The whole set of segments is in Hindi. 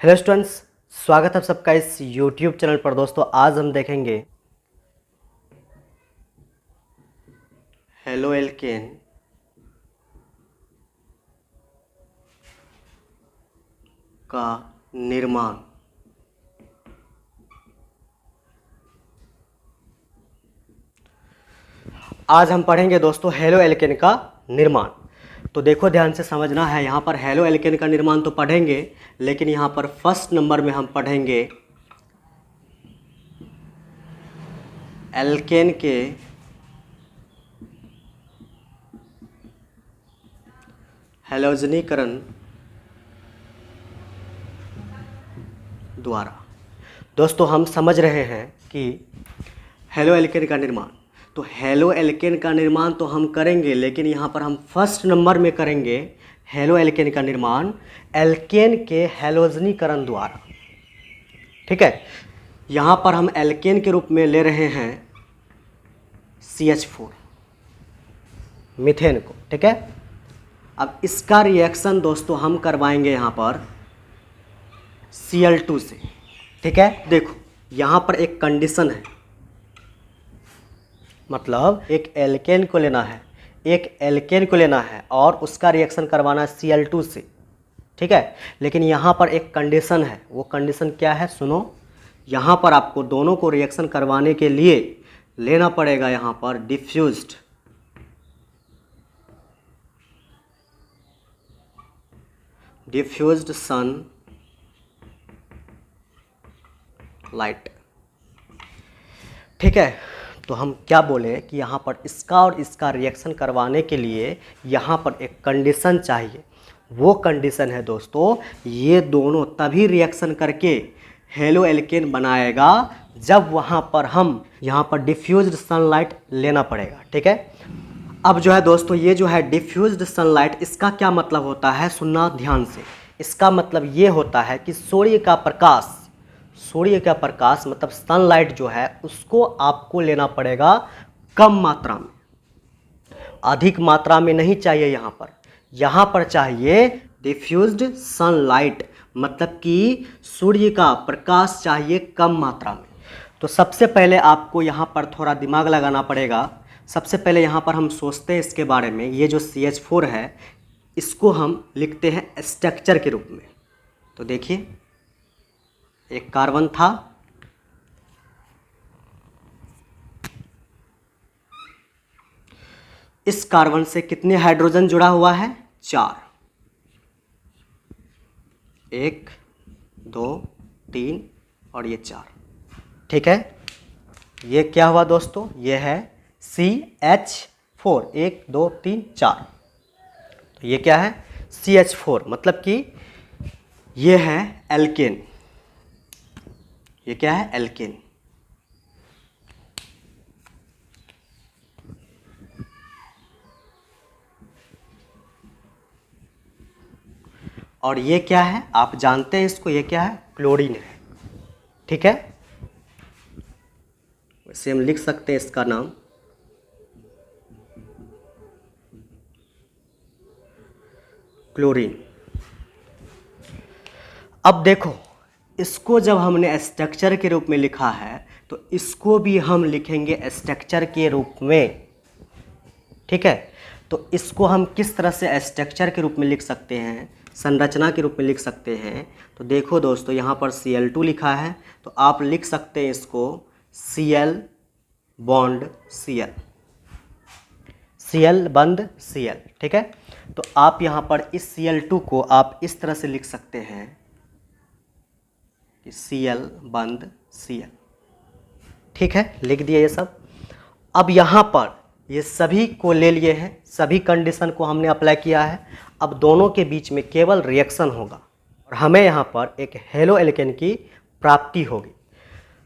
हेलो स्टूडेंट्स, स्वागत है सबका इस यूट्यूब चैनल पर। दोस्तों आज हम देखेंगे हेलो एल्केन का निर्माण। आज हम पढ़ेंगे दोस्तों हेलो एल्केन का निर्माण। तो देखो, ध्यान से समझना है। यहाँ पर हेलो एल्केन का निर्माण तो पढ़ेंगे, लेकिन यहाँ पर फर्स्ट नंबर में हम पढ़ेंगे एल्केन के हैलोजनीकरण द्वारा। दोस्तों हम समझ रहे हैं कि हेलो एल्केन का निर्माण, तो हेलो एल्केन का निर्माण तो हम करेंगे, लेकिन यहाँ पर हम फर्स्ट नंबर में करेंगे हेलो एल्केन का निर्माण एल्केन के हैलोजनीकरण द्वारा। ठीक है, यहाँ पर हम एल्केन के रूप में ले रहे हैं CH4 मीथेन को। ठीक है, अब इसका रिएक्शन दोस्तों हम करवाएंगे यहाँ पर Cl2 से। ठीक है, देखो यहाँ पर एक कंडीशन है, मतलब एक एल्केन को लेना है, एक एल्केन को लेना है और उसका रिएक्शन करवाना है Cl2 से। ठीक है, लेकिन यहाँ पर एक कंडीशन है। वो कंडीशन क्या है, सुनो। यहाँ पर आपको दोनों को रिएक्शन करवाने के लिए लेना पड़ेगा यहाँ पर डिफ्यूज्ड सन लाइट। ठीक है, तो हम क्या बोले कि यहाँ पर इसका और इसका रिएक्शन करवाने के लिए यहाँ पर एक कंडीशन चाहिए। वो कंडीशन है दोस्तों, ये दोनों तभी रिएक्शन करके हेलो एल्केन बनाएगा जब वहाँ पर हम यहाँ पर डिफ्यूज्ड सनलाइट लेना पड़ेगा। ठीक है, अब जो है दोस्तों, ये जो है डिफ्यूज्ड सनलाइट, इसका क्या मतलब होता है, सुनना ध्यान से। इसका मतलब ये होता है कि सूर्य का प्रकाश मतलब सनलाइट जो है उसको आपको लेना पड़ेगा कम मात्रा में, अधिक मात्रा में नहीं चाहिए। यहाँ पर चाहिए डिफ्यूज्ड सनलाइट, मतलब कि सूर्य का प्रकाश चाहिए कम मात्रा में। तो सबसे पहले आपको यहाँ पर थोड़ा दिमाग लगाना पड़ेगा। सबसे पहले यहाँ पर हम सोचते हैं इसके बारे में। ये जो CH4 है इसको हम लिखते हैं स्ट्रक्चर के रूप में। तो देखिए, एक कार्बन था, इस कार्बन से कितने हाइड्रोजन जुड़ा हुआ है, 4। 1 2 3 और ये 4। ठीक है, ये क्या हुआ दोस्तों, ये है CH4। 1 2 3 4। तो ये क्या है, CH4, मतलब कि ये है एल्केन। ये क्या है, एल्केन। और ये क्या है, आप जानते हैं इसको, ये क्या है, क्लोरीन है। ठीक है, वैसे हम लिख सकते हैं इसका नाम क्लोरीन। अब देखो, इसको जब हमने स्ट्रक्चर के रूप में लिखा है तो इसको भी हम लिखेंगे स्ट्रक्चर के रूप में। ठीक है, तो इसको हम किस तरह से स्ट्रक्चर के रूप में लिख सकते हैं, संरचना के रूप में लिख सकते हैं। तो देखो दोस्तों, यहाँ पर Cl2 लिखा है, तो आप लिख सकते हैं इसको Cl बॉन्ड Cl, Cl बंद Cl। ठीक है, तो आप यहाँ पर इस Cl2 को आप इस तरह से लिख सकते हैं कि Cl बंद Cl। ठीक है, लिख दिए ये सब। अब यहाँ पर ये सभी को ले लिए हैं, सभी कंडीशन को हमने अप्लाई किया है। अब दोनों के बीच में केवल रिएक्शन होगा और हमें यहाँ पर एक हेलो एल्केन की प्राप्ति होगी।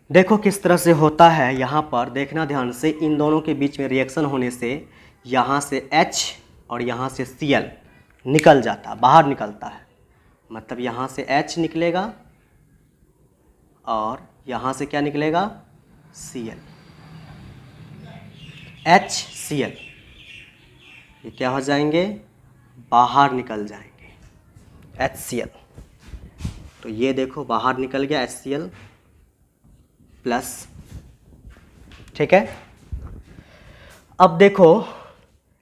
देखो किस तरह से होता है, यहाँ पर देखना ध्यान से। इन दोनों के बीच में रिएक्शन होने से यहाँ से H और यहाँ से Cl निकल जाता, बाहर निकलता है। मतलब यहाँ से H निकलेगा और यहाँ से क्या निकलेगा, Cl, HCl। ये क्या हो जाएंगे, बाहर निकल जाएंगे, HCl। तो ये देखो बाहर निकल गया HCl प्लस। ठीक है, अब देखो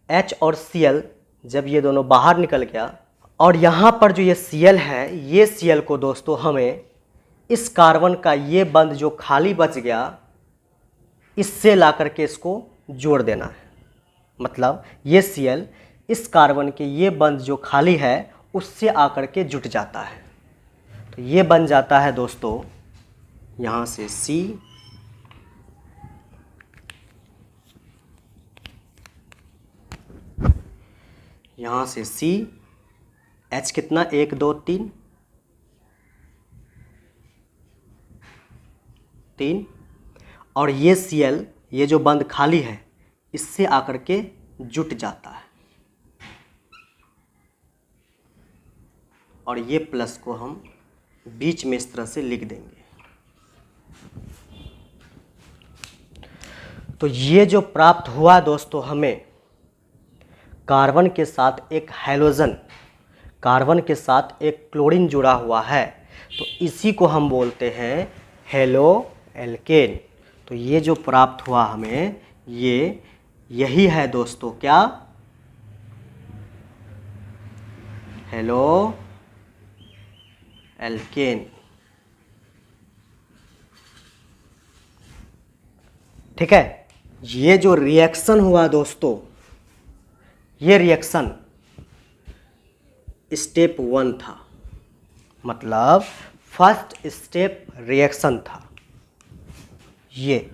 H और Cl जब ये दोनों बाहर निकल गया और यहाँ पर जो ये Cl है, ये Cl को दोस्तों हमें इस कार्बन का ये बंध जो खाली बच गया इससे ला करके इसको जोड़ देना है। मतलब ये Cl इस कार्बन के ये बंध जो खाली है उससे आकर के जुट जाता है। तो ये बन जाता है दोस्तों यहाँ से C, यहाँ से C, H कितना 1 2 3 और ये Cl ये जो बंध खाली है इससे आकर के जुट जाता है और ये प्लस को हम बीच में इस तरह से लिख देंगे। तो ये जो प्राप्त हुआ दोस्तों हमें कार्बन के साथ एक हैलोजन, कार्बन के साथ एक क्लोरीन जुड़ा हुआ है, तो इसी को हम बोलते हैं हेलो एल्केन। तो ये जो प्राप्त हुआ हमें ये यही है दोस्तों क्या, हेलो एल्केन। ठीक है, ये जो रिएक्शन हुआ दोस्तों, ये रिएक्शन स्टेप 1 था, मतलब फर्स्ट स्टेप रिएक्शन था ये।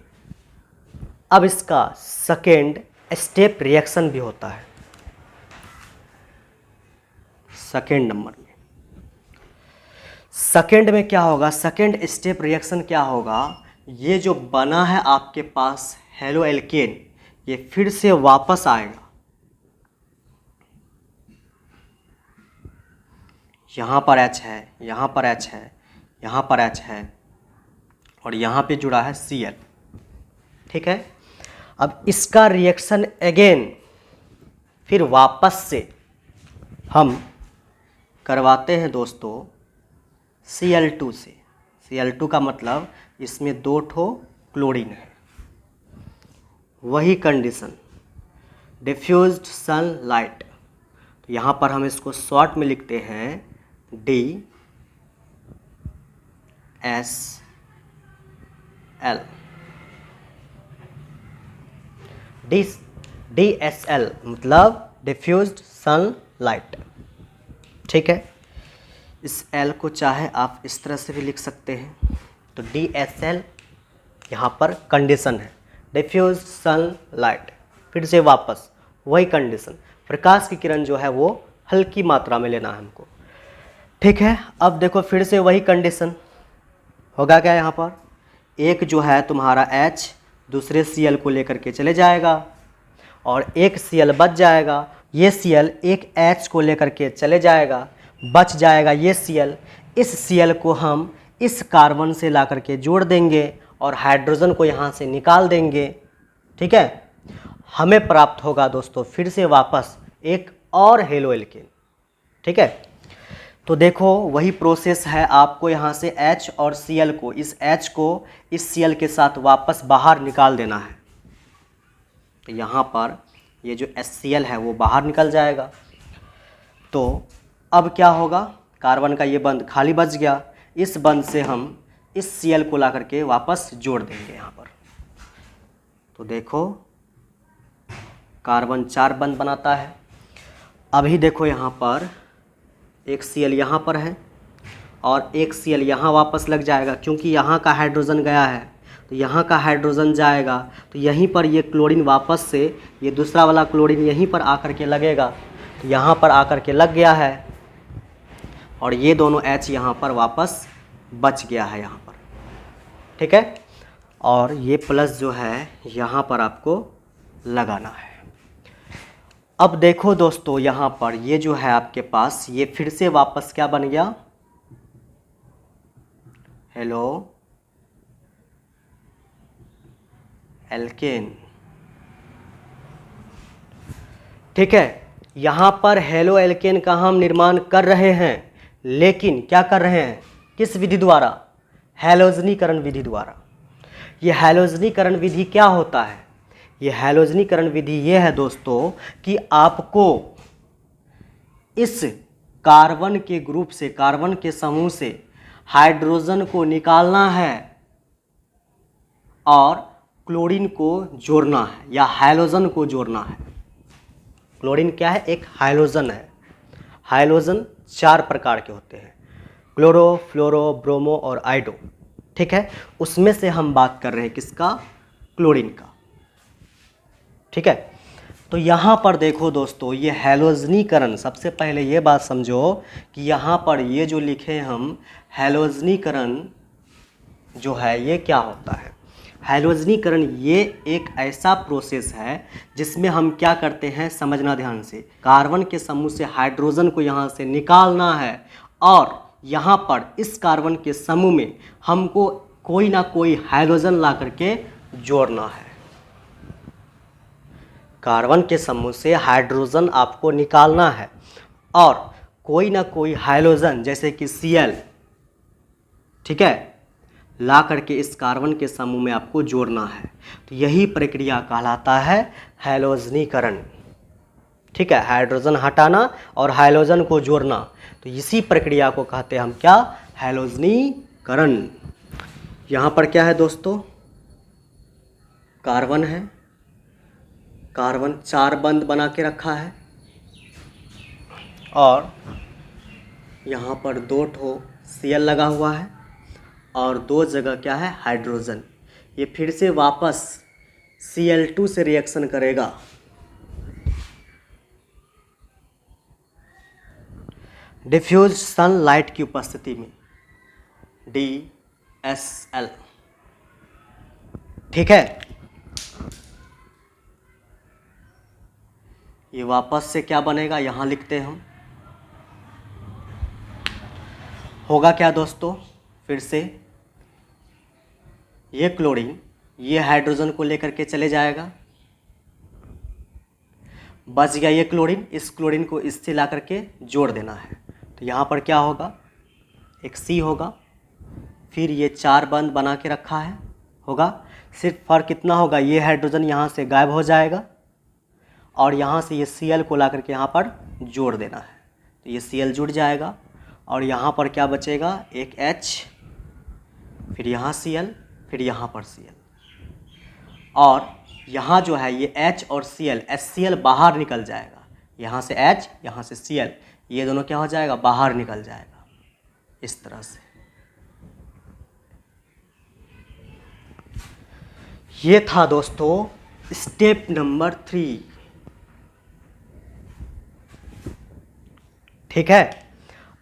अब इसका सेकेंड स्टेप रिएक्शन भी होता है सेकेंड नंबर में। सेकेंड में क्या होगा, सेकेंड स्टेप रिएक्शन क्या होगा, ये जो बना है आपके पास हेलो एल्केन ये फिर से वापस आएगा, यहाँ पर H है, यहाँ पर H है, यहाँ पर H है और यहाँ पे जुड़ा है Cl। ठीक है, अब इसका रिएक्शन अगेन फिर वापस से हम करवाते हैं दोस्तों Cl2 से। Cl2 का मतलब इसमें 2 ठो क्लोरीन है। वही कंडीशन डिफ्यूज्ड सनलाइट, तो यहाँ पर हम इसको शॉर्ट में लिखते हैं DSL। DSL मतलब डिफ्यूज्ड सनलाइट। ठीक है, इस L को चाहे आप इस तरह से भी लिख सकते हैं। तो DSL यहाँ पर कंडीशन है डिफ्यूज्ड सनलाइट, फिर से वापस वही कंडीशन, प्रकाश की किरण जो है वो हल्की मात्रा में लेना है हमको। ठीक है, अब देखो फिर से वही कंडीशन होगा क्या, यहाँ पर एक जो है तुम्हारा H दूसरे Cl को लेकर के चले जाएगा और एक Cl बच जाएगा, ये Cl एक H को लेकर के चले जाएगा, बच जाएगा ये Cl। इस Cl को हम इस कार्बन से ला करके जोड़ देंगे और हाइड्रोजन को यहाँ से निकाल देंगे। ठीक है, हमें प्राप्त होगा दोस्तों फिर से वापस एक और हेलो एल्केन। ठीक है, तो देखो वही प्रोसेस है, आपको यहाँ से H और Cl को, इस H को इस Cl के साथ वापस बाहर निकाल देना है। तो यहाँ पर ये जो HCl है वो बाहर निकल जाएगा। तो अब क्या होगा, कार्बन का ये बंध खाली बच गया, इस बंध से हम इस Cl को ला करके वापस जोड़ देंगे यहाँ पर। तो देखो कार्बन 4 बंध बनाता है। अभी देखो यहाँ पर एक Cl यहाँ पर है और एक Cl यहाँ वापस लग जाएगा, क्योंकि यहाँ का हाइड्रोजन गया है तो यहाँ का हाइड्रोजन जाएगा, तो यहीं पर ये क्लोरीन वापस से ये दूसरा वाला क्लोरीन यहीं पर आकर के लगेगा। तो यहाँ पर आकर के लग गया है और ये दोनों H यहाँ पर वापस बच गया है यहाँ पर। ठीक है, और ये प्लस जो है यहाँ पर आपको लगाना है। अब देखो दोस्तों यहाँ पर ये जो है आपके पास ये फिर से वापस क्या बन गया, हेलो एल्केन। ठीक है, यहाँ पर हेलो एल्केन का हम निर्माण कर रहे हैं, लेकिन क्या कर रहे हैं, किस विधि द्वारा? हैलोजनीकरण विधि द्वारा। ये हैलोजनीकरण विधि क्या होता है? ये हैलोजनीकरण विधि ये है दोस्तों कि आपको इस कार्बन के ग्रुप से, कार्बन के समूह से हाइड्रोजन को निकालना है और क्लोरीन को जोड़ना है या हैलोजन को जोड़ना है। क्लोरीन क्या है? एक हैलोजन है। हैलोजन 4 प्रकार के होते हैं, क्लोरो, फ्लोरो, ब्रोमो और आइडो। ठीक है, उसमें से हम बात कर रहे हैं किसका? क्लोरीन का। ठीक है, तो यहाँ पर देखो दोस्तों, ये हैलोजनीकरण, सबसे पहले ये बात समझो कि यहाँ पर ये जो लिखे हम हैलोजनीकरण जो है ये क्या होता है? हैलोजनीकरण ये एक ऐसा प्रोसेस है जिसमें हम क्या करते हैं, समझना ध्यान से। कार्बन के समूह से हाइड्रोजन को यहाँ से निकालना है और यहाँ पर इस कार्बन के समूह में हमको कोई ना कोई हाइड्रोजन ला करके जोड़ना है। कार्बन के समूह से हाइड्रोजन आपको निकालना है और कोई ना कोई हाइड्रोजन जैसे कि Cl, ठीक है, ला करके इस कार्बन के समूह में आपको जोड़ना है। तो यही प्रक्रिया कहलाता है हैलोजनीकरण। ठीक है, हाइड्रोजन हटाना और हाइड्रोजन को जोड़ना, तो इसी प्रक्रिया को कहते हैं हम क्या? हैलोजनीकरण। यहाँ पर क्या है दोस्तों? कार्बन है, कार्बन 4 बंध बना के रखा है और यहाँ पर 2 ठो Cl लगा हुआ है और 2 जगह क्या है? हाइड्रोजन। ये फिर से वापस Cl2 से रिएक्शन करेगा। डिफ्यूज सनलाइट की उपस्थिति में, DSL। ठीक है, ये वापस से क्या बनेगा? यहाँ लिखते हैं हम। होगा क्या दोस्तों? फिर से ये क्लोरीन ये हाइड्रोजन को लेकर के चले जाएगा, बच गया ये क्लोरीन। इस क्लोरीन को इससे ला करके जोड़ देना है। तो यहाँ पर क्या होगा? एक C होगा, फिर ये 4 बंध बना के रखा है होगा। सिर्फ फर्क कितना होगा? ये हाइड्रोजन यहाँ से गायब हो जाएगा और यहाँ से ये Cl को ला करके यहाँ पर जोड़ देना है। तो ये Cl जुड़ जाएगा और यहाँ पर क्या बचेगा? एक H, फिर यहाँ Cl, फिर यहाँ पर Cl, और यहाँ जो है ये H और Cl, HCl बाहर निकल जाएगा। यहाँ से H, यहाँ से Cl, ये दोनों क्या हो जाएगा? बाहर निकल जाएगा इस तरह से। ये था दोस्तों स्टेप नंबर 3। ठीक है,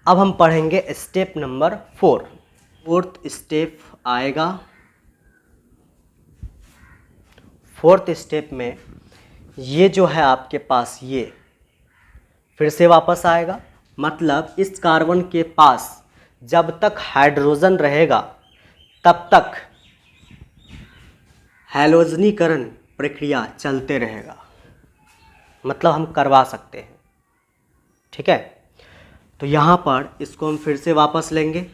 अब हम पढ़ेंगे स्टेप नंबर 4। 4th स्टेप आएगा। 4th स्टेप में ये जो है आपके पास ये फिर से वापस आएगा। मतलब इस कार्बन के पास जब तक हाइड्रोजन रहेगा तब तक हैलोजनीकरण प्रक्रिया चलते रहेगा, मतलब हम करवा सकते हैं। ठीक है, तो यहाँ पर इसको हम फिर से वापस लेंगे।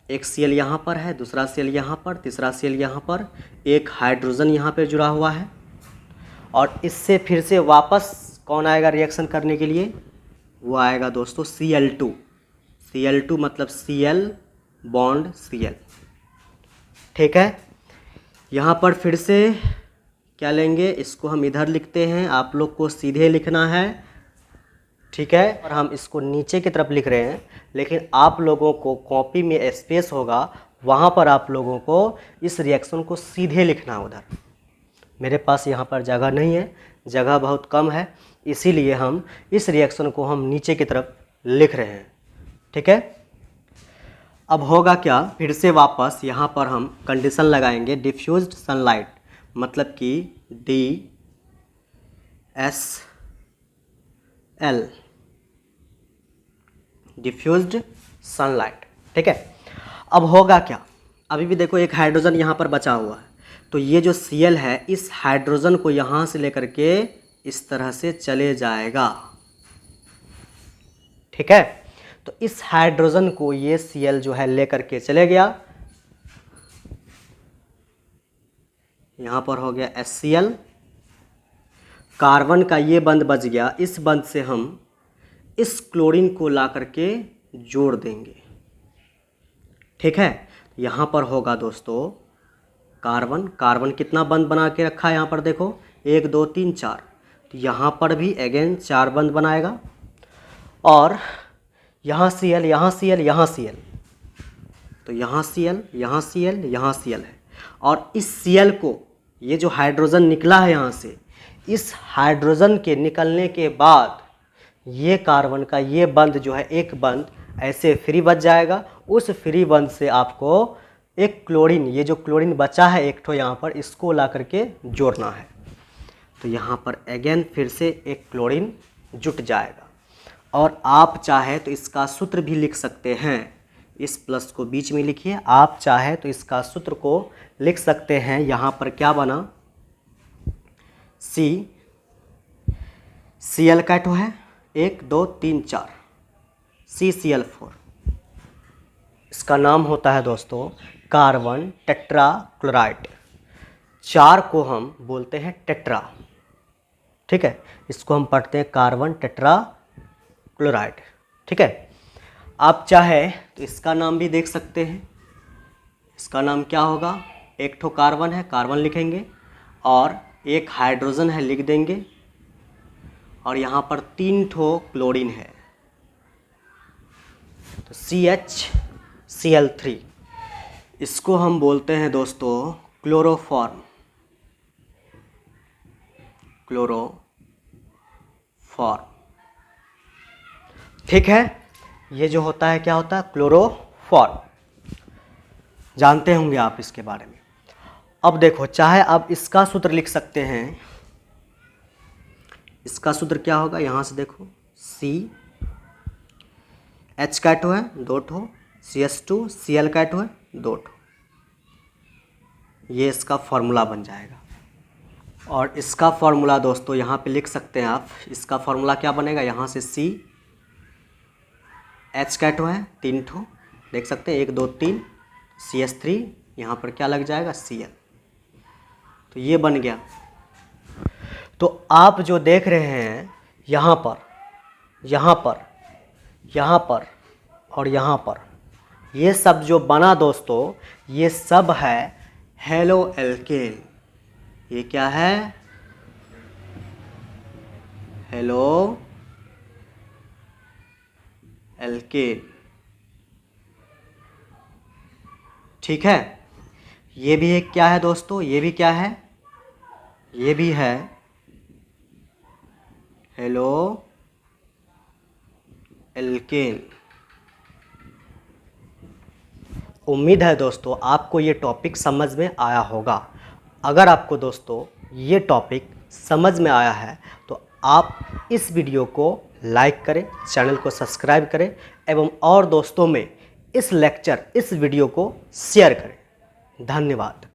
एक Cl यहाँ पर है, दूसरा Cl यहाँ पर, तीसरा Cl यहाँ पर, एक हाइड्रोजन यहाँ पे जुड़ा हुआ है और इससे फिर से वापस कौन आएगा रिएक्शन करने के लिए? वो आएगा दोस्तों Cl2। Cl2 मतलब Cl बॉन्ड Cl। ठीक है, यहाँ पर फिर से क्या लेंगे? इसको हम इधर लिखते हैं, आप लोग को सीधे लिखना है। ठीक है, और हम इसको नीचे की तरफ लिख रहे हैं, लेकिन आप लोगों को कॉपी में स्पेस होगा, वहाँ पर आप लोगों को इस रिएक्शन को सीधे लिखना है उधर। मेरे पास यहाँ पर जगह नहीं है, जगह बहुत कम है, इसीलिए हम इस रिएक्शन को हम नीचे की तरफ लिख रहे हैं। ठीक है, अब होगा क्या? फिर से वापस यहाँ पर हम कंडीशन लगाएंगे डिफ्यूज्ड सनलाइट, मतलब कि DSL, डिफ्यूज्ड सनलाइट। ठीक है, अब होगा क्या? अभी भी देखो एक हाइड्रोजन यहाँ पर बचा हुआ है, तो ये जो Cl है इस हाइड्रोजन को यहाँ से लेकर के इस तरह से चले जाएगा। ठीक है। तो इस हाइड्रोजन को ये Cl जो है लेकर के चले गया, यहाँ पर हो गया HCl, कार्बन का ये बंद बच गया, इस बंद से हम इस क्लोरीन को ला करके जोड़ देंगे, ठीक है। यहाँ पर होगा दोस्तों कार्बन, कार्बन कितना बंद बना के रखा है यहाँ पर देखो 1 2 3 4, तो यहाँ पर भी अगेन 4 बंद बनाएगा, और यहाँ Cl, यहाँ Cl, यहाँ Cl, तो यहाँ Cl, यहाँ Cl, यहाँ Cl है, और इस Cl को ये जो हाइड्रोजन निकला है यहाँ से, इस हाइड्रोजन के निकलने के बाद ये कार्बन का ये बंद जो है एक बंद ऐसे फ्री बच जाएगा, उस फ्री बंद से आपको एक क्लोरीन, ये जो क्लोरीन बचा है एक ठो यहाँ पर, इसको ला करके जोड़ना है। तो यहाँ पर अगेन फिर से एक क्लोरीन जुट जाएगा, और आप चाहे तो इसका सूत्र भी लिख सकते हैं, इस प्लस को बीच में लिखिए, आप चाहे तो इसका सूत्र को लिख सकते हैं। यहाँ पर क्या बना, Cl का ठो है 1 2 3 4, CCl4, इसका नाम होता है दोस्तों कार्बन टेट्रा क्लोराइड, 4 को हम बोलते हैं टेट्रा, ठीक है, इसको हम पढ़ते हैं कार्बन टेट्रा क्लोराइड, ठीक है। आप चाहे तो इसका नाम भी देख सकते हैं, इसका नाम क्या होगा, एक ठो कार्बन है, कार्बन लिखेंगे, और एक हाइड्रोजन है लिख देंगे, और यहाँ पर 3 ठो क्लोरीन है, तो CHCl3, इसको हम बोलते हैं दोस्तों क्लोरोफॉर्म, ठीक है। ये जो होता है क्या होता है, क्लोरोफॉर्म, जानते होंगे आप इसके बारे में। अब देखो, चाहे आप इसका सूत्र लिख सकते हैं, इसका सूत्र क्या होगा, यहाँ से देखो H का ठो है 2 ठो, CH2, Cl का ठो है 2 ठो, ये इसका फॉर्मूला बन जाएगा। और इसका फॉर्मूला दोस्तों यहाँ पे लिख सकते हैं आप, इसका फॉर्मूला क्या बनेगा, यहाँ से H का ठो है 3 ठो, देख सकते हैं 1 2 3, CH3, यहाँ पर क्या लग जाएगा Cl, तो ये बन गया। तो आप जो देख रहे हैं यहाँ पर, यहाँ पर, यहाँ पर और यहाँ पर, ये सब जो बना दोस्तों, ये सब है हेलो एल्केन। ये क्या है, हेलो एल्केन, ठीक है। ये भी एक क्या है दोस्तों, ये भी क्या है, ये भी है हेलो एल्केन। उम्मीद है दोस्तों आपको ये टॉपिक समझ में आया होगा। अगर आपको दोस्तों ये टॉपिक समझ में आया है तो आप इस वीडियो को लाइक करें, चैनल को सब्सक्राइब करें, एवं और दोस्तों में इस वीडियो को शेयर करें। धन्यवाद।